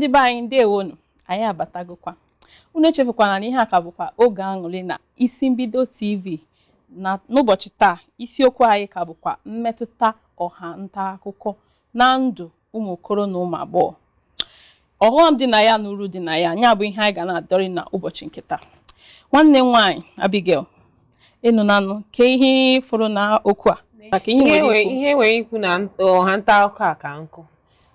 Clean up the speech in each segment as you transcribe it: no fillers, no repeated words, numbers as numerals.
ndị be anyị ndewonu anyị abatagokwa unu echefukwana na ihe a ka bụkwa oge aṅụrị na isi Mbido TV na n'ụbọchị taa isiokwu anyị ka bụkwa mmetụta ọha nta akụkọ na ndụ ụmụ okoro na ụmụ agbọghọ. Ọghọm dị na ya na uru dị na ya nya bụ ihe anyị ga na-adọrị na ụbọchị nke taa. Nwanne nwaanyị Abigail ịnụnanụ ke ihe fụrụ na okwu a maka ihe nwere ikwu na ọha nta akụkọ a ka nkụ.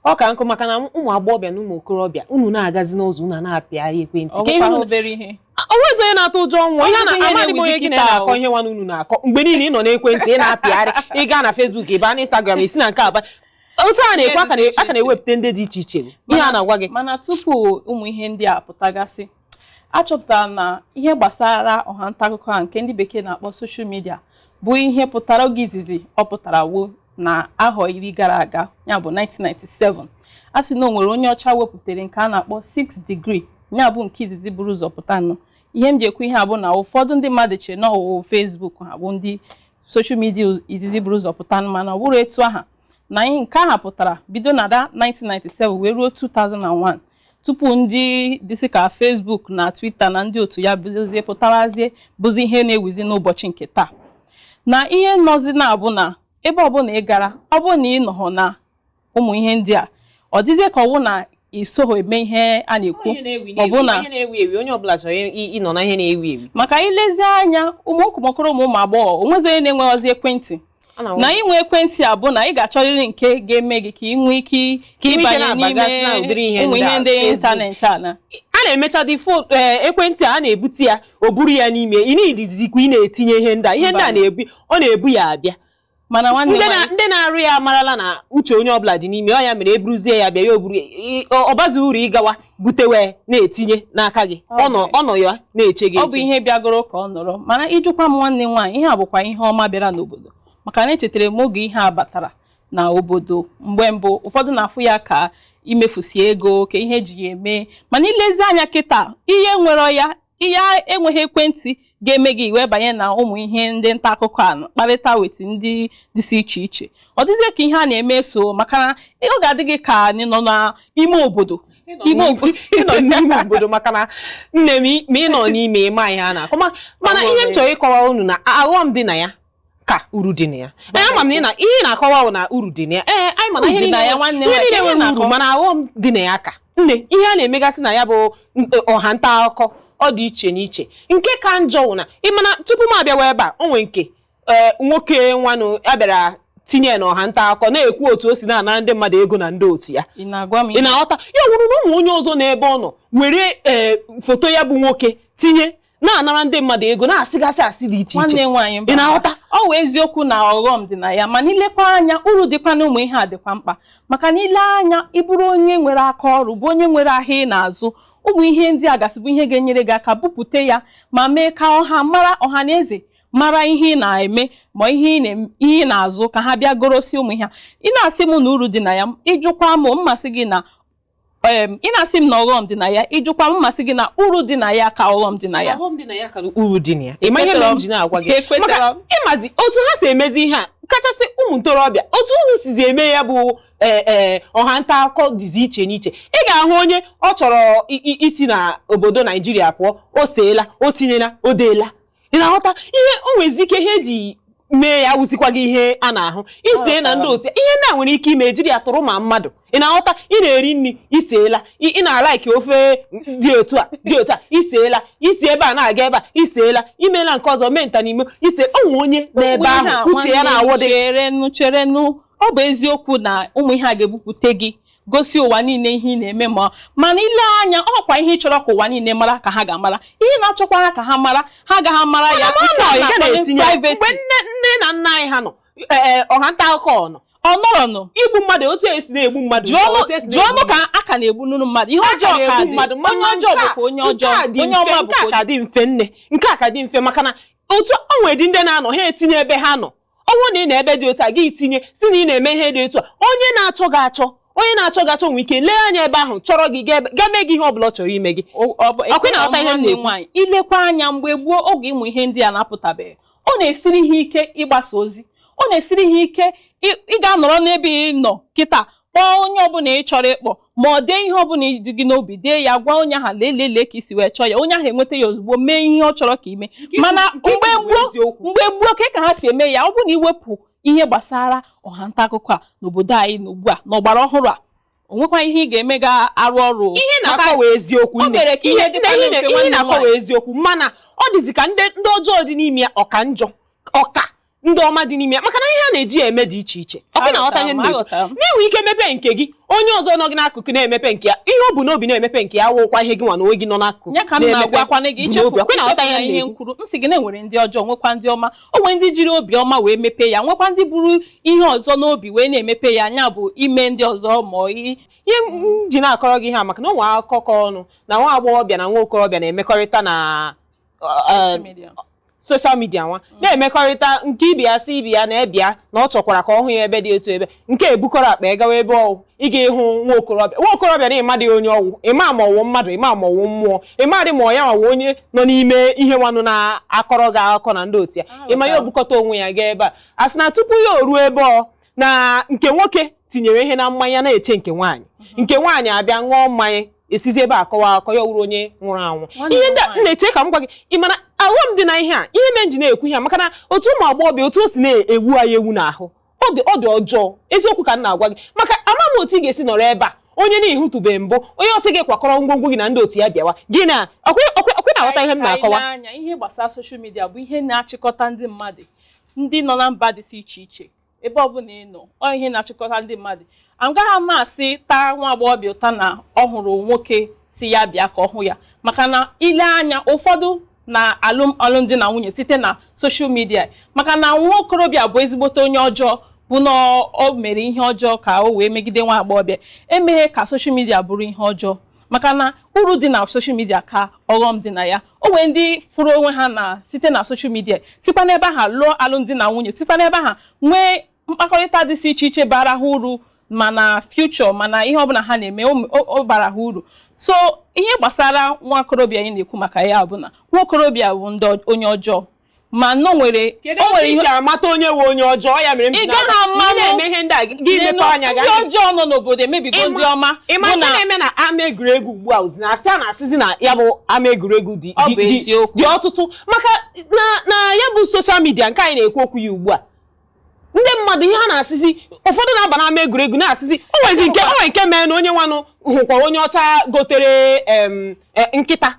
Ọ ka nkụ maka na ụmụ agbọghọbịa na ụmụ okorobịa unu na-agazi n'ụzọ unu na-apịarị ekwentị. Obere ihe. Onwezi onye na-atụ ụjọ ọnwụ ihe na-amadị m onye gị na-akọ ihe nwanne unu na-akọ mgbe niile ị nọ n'ekwentị ị na-apịarị ị gaa na Facebook ị baa na Instagram isi na nke aba otu a na-ekwu aka na-ewepụta ndị dị iche iche ihe a na-agwa gị. Mana tupu ụmụ ihe ndị a pụtagasị achọpụtara na ihe gbasara ọha nta akụkọ a nke ndị bekee na-akpọ social media bụ ihe pụtara oge izizi ọ pụtara wo na ahọ iri gara aga ya bụ 1997. A sị na o nwere onye ọcha wepụtara nke a na-akpọ 6 degree ya bụ nke izizi buru ụzọ pụta nọ. Ihe m ji ekwu ihe a bụ na ụfọdụ ndị mmadụ che na ọwụwụ Facebook ha bụ ndị social media izizi buru ụzọ pụta nọ, mana ọ bụrụ etu aha na ihe nke aha pụtara bido na 1997 wee ruo 2001 tupu ndị dịsị ka Facebook na Twitter na ndị otu ya bidozie pụtarazie bụzi ihe na-ewizi n'ụbọchị nke taa. Na ihe nọzi na-abụ na ebe ọbụla ị gara ọ bụ na ị nọhọ na ụmụ ihe ndị a ọ dịzie ka ọ bụ na isoho eme ihe a na-ekwu ọ bụ na onye ọbụla chọrọ ịnọ na ihe na-ewi ewi. Maka ilezi anya ụmụ okoro ụmụ agbọghọ onwezi onye na-enweghịzi ekwentị na inwe ekwentị a bụ na ị ga-achọrịrị nke ga-eme gị ka ị nwee ike ịbanye n'ime ụmụ ihe ndị ịntanetị a na-emecha dị ekwentị a na-ebute ya o buru ya n'ime ị na-edizikwa ị na-etinye ihe ndị a ọ na-ebu ya abịa. Mana nwanne ndị na-arụ ya amarala na uche onye ọbụla dị n'ime ọ ya mere eburuzie ya bịa ya oburu ọ bazi uru ịgawa butewe na-etinye n'aka gị ọ nọ ya na-eche gị. Ọ bụ ihe bịagoro ka ọ nọrọ mana ijụkwa m nwanne nwaanyị ihe a bụkwa ihe ọma bịara n'obodo maka na echetara m oge ihe a batara na obodo mgbe mbụ ụfọdụ na-afụ ya ka imefusi ego ka ihe eji ya eme, mana ilezi anya kịta ihe nwere ya ihe enweghị ekwentị ga-eme gị wee banye na ụmụ ihe ndị nta akụkọ a kparịta wetu ndị dịsị iche iche. Ọ dịzie ka ihe a na-eme so maka na ọ ga-adị gị ka anyị nọ n'ime obodo ịnọ n'ime obodo maka na nne m ma ị nọ n'ime ịma ihe a na-akọ mana ihe m chọrọ ịkọwa unu na aghọm dị na ya ka uru dị na ya. Ama m na ihe na-akọwa na uru dị na ya anyị ma na ihe niile nwere uru mana aghọm dị na ya ka nne ihe a na-emegasị na ya bụ ọha nta akụkọ ọ dị iche n'iche. Nke ka njọ wụ na ịmana tupu m abịawa ebe a o nwere nke nwoke nwanụ abịara tinye na ọha nta akụkọ na-ekwu otu o si na-ana ndị mmadụ ego na ndị otu ya. Ị na-aghọta ya wụrụ na ụmụ onye ọzọ n'ebe ọ nọ were foto ya bụ nwoke tinye na-anara ndị mmadụ ego na-asịgasị asị dị iche iche. Ị na-aghọta ọ wụ eziokwu na ọghọm dị na ya mana ilekwa anya uru dịkwa na ụmụ ihe a dịkwa mkpa maka na ile anya ịbụrụ onye nwere aka ọrụ bụ onye nwere ahịa n'azụ ụmụ ihe ndị a gasịbụ ihe ga-enyere gị aka bupute ya ma mee ka ọha na eze mara ihe ị na-eme ma ihe ị na-azụ ka ha bịa gorosi ụmụ ihe. Ị na-asị m na uru dị na ya ịjụkwa m mmasị gị na ị na-asị m na ọghọm dị na ya ịjụkwa m mmasị gị na uru dị na ya ka ọghọm dị na ya. Ọghọm dị na ya ka uru dị na ya. Ịma ihe mere m ji na-agwa gị maka ịmazi otu ha si emezi ihe a kachasị ụmụ ntorobịa otu unu sizi eme ya bụ ọha nta akụkọ dịzi iche n'iche. Ị ga-ahụ onye ọ chọrọ isi na obodo Naijiria pụọ o seela o tinyela o deela. Ị na-aghọta ihe o nwezi ike ihe eji mee ya wụzikwa gị ihe a na-ahụ isee na ndị otu ihe ndị a nwere ike ime ejiri ya tụrụ ma mmadụ. Ị na-aghọta ị na-eri nri iseela ị na-alaiki ofe dị otu a iseela isi ebe a na-aga ebe a iseela imeela nke ọzọ mee nta n'ime ise onwe onye n'ebe ahụ uche ya na-awọdị cherenụ. Ọ bụ eziokwu na ụmụ ihe a ga-ebupụte gị gosi ụwa niile ihe ị na-eme mana ile anya ọkwa ihe ị chọrọ ka ụwa niile mara ka ha ga-amara ihe na-achọkwara ka ha mara ha agaghị mara ya mgbe nne na nna anyị ha nọ ọha nta akụkọ nọ ọnọrọ igbu mmadụ otu esi na-egbu mmadụ jụọnụ ka a ka na-egbu nunu mmadụ ihe ọjọọ ka dị onye ọjọọ bụkwa onye ọjọọ onye ọma bụkwa ka dị mfe nne nke a ka dị mfe maka na otu o nwere dị ndị na-anọ ha etinye ebe ha nọ ọnwụ na ị na-ebe dị otu a gị tinye si na ị na-eme ihe dị otu a onye na-achọ gị achọ nwee ike lee anya ebe ahụ chọrọ gị ga-eme gị ihe ọ bụla ọ chọrọ ime gị. Ọkwa na-aghọta ihe m na-ekwu ilekwa anya mgbe gboo oge ịmụ ihe ndị a na-apụtabeghị ọ na-esiri ihe ike ịgbasa ozi ọ na-esiri ihe ike ị ga-anọrọ n'ebe ị nọ kịta kpọọ onye ọbụla ị chọrọ ịkpọ ma ọ dee ihe ọbụla dị gị n'obi dee ya gwa onye ahụ lelee ka isi wee chọọ ya onye ahụ enweta ya ozugbo mee ihe ọ chọrọ ka ime mana mgbe gboo ka ha si eme ya ọ bụrụ na iwepụ ihe gbasara ọha nta akụkọ a n'obodo anyị n'ugbu a n'ọgbara ọhụrụ a onwekwa ihe ị ga-eme ga-arụ ọrụ ihe na-akọwa eziokwu ihe na-akọwa eziokwu mana ọ dịzi ka ndị ọjọọ dị n'ime ya ọka njọ ọka ndị ọma dị n'ime ya maka na ihe a na-eji eme dị iche iche ọkụ na-aghọta ihe na-enwe ike mepe nke gị onye ọzọ nọ gị n'akụkụ na-emepe nke ya ihe ọ bụ n'obi na-emepe nke ya wụkwa ihe gị nwa na onwe gị nọ n'akụkụ ya ka m na-agwakwana gị ichefu ihe nkwuru nsị gị na-enwere ndị ọjọọ nwekwa ndị ọma o nwere ndị jiri obi ọma wee mepee ya nwekwa ndị buru ihe ọzọ n'obi wee na-emepe ya anya bụ ime ndị ọzọ ma ihe m ji na-akọrọ gị ha maka na nwa akụkọ ọnụ na nwa agbọghọbịa na nwa okorobịa na-emekọrịta na social media nwa na-emekọrịta nke ibi ya si ibi ya na-ebịa na ọ chọkwara ka ọ hụ ya ebe dị otu ebe nke ebukọrọ akpa ịgawa ebe ọwụ ị ga-ịhụ nwa okorobịa na ịma dị onye ọwụ ịma ma ọwụ mmadụ ịma ma ọwụ mmụọ ịma dị ma ọ ya nwawa onye nọ n'ime ihe nwanụ na-akọrọ gị akụkọ na ndị otu ya ịma ya obukọta onwe ya gaa ebe a sị na tupu ya o ruo ebe na nke nwoke tinyere ihe na mmanya na-eche nke nwaanyị nke nwaanyị abịa ṅụọ mmanya esizi ebe akọwa akọ ya wuru onye nwụrụ anwụ ihe ndị na-eche ka m gwa gị ịmana aghọm dị na ihe a ihe me nji na-ekwu ihe maka na otu ụmụ agbọghọbịa otu o si na-ewu anyị ewu n'ahụ ọ dị ọjọọ eziokwu ka m na-agwa gị maka ama m otu ị ga-esi nọrọ ebe a onye na-ehutube mbụ onye ọsị gị kwakọrọ ngwongwo gị na ndị otu ya bịawa gị na ọkwe na-aghọta ihe m na-akọwa ihe gbasara soshal midia bụ ihe na-achịkọta ndị mmadụ ndị nọ na mba dị iche iche ebe ọ bụla ị nọ ọ ihe na-achịkọta ndị mmadụ agaghị amasị taa nwa agbọghọbịa ụta na ọ hụrụ nwoke si ya bịa ka ọ hụ ya maka na ile anya ụfọdụ na alụmdi na nwunye site na soshal midia maka na nwa okorobịa bụ ezigbote onye ọjọọ bụ na o mere ihe ọjọọ ka o wee megide nwa agbọghọbịa emeghe ka soshal midia bụrụ ihe ọjọọ maka na uru dị na soshal midia ka ọghọm dị na ya o nwee ndị fụrụ onwe ha na site na soshal midia sikwa n'ebe ha lụọ alụmdi na nwunye sikwa n'ebe ha nwee mkpakọrịta dị iche iche bara ha uru mana future mana ihe ọbụla ha na-eme o bara ha uru so ihe gbasara nwa okorobịa anyị na-ekwu maka ya bụ na nwa okorobịa bụ ndị onye ọjọọ ma no nwere ihe amata onye nwe onye ọjọọ ya mere ị gaghị ama na-eme ihe ndị a gị mepe anya ndị ọjọọ nọ n'obodo emebigo ndị ọma ịma na-eme na ama egwuregwu ugbu a ozi na-asị a na-asịzi na ya bụ ama egwuregwu dị ọtụtụ maka na ya bụ soshal midia nke anyị na-ekwu okwu ya ugbu a ndị mmadụ ihe ha na-asịzi ụfọdụ na-aba n'ama egwuregwu na-asịzi o nwere nke mee na onye nwanụ hụkwa onye ọcha gotere nkịta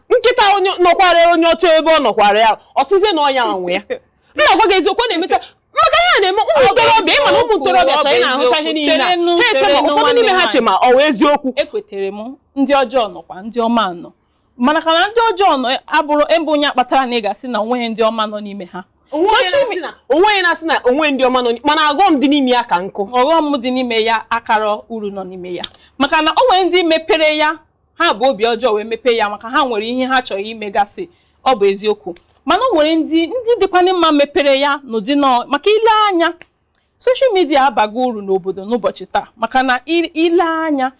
onye nọkwara onye ọcha ebe ọ nọkwara ya ọsịzie na ọnya nwe ya m na-agwa gị eziokwu na-emecha maka ihe a na-eme ụmụ ntorobịa ịma na ụmụ ntorobịa chọrọ ị na-ahụcha ihe niile ha eche ma ụfọdụ n'ime ha che ma ọ wee eziokwu ekwetere m ndị ọjọọ nọkwa ndị ọma nọ mana ka na ndị ọjọọ nọ abụrụ ebe onye akpatara na ị ga-asị na onweghị ndị ọma nọ n'ime ha onwe na-asị na onwe ndị ọma nọ mana aghọm dị n'ime ya ka nkụ ọghọm dị n'ime ya akara uru nọ n'ime ya maka na o nwere ndị mepere ya ha bụ obi ọjọọ wee mepee ya maka ha nwere ihe ha chọrọ imegasị ọ bụ eziokwu mana o nwere ndị dịkwana mma mepere ya n'ụdị nọ maka ile anya soshal midia abago uru n'obodo n'ụbọchị taa maka na ile anya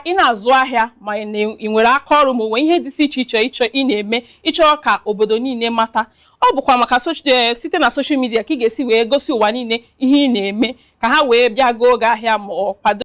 ị na-azụ ahịa ma ị nwere aka ọrụ ma ihe dị iche iche ị na-eme ịchọrọ ka obodo niile mata ọ bụkwa maka site na soshal midia ka ị ga-esi wee gosi ụwa niile ihe ị na-eme ka ha wee bịa goo oge ahịa ma ọ kwado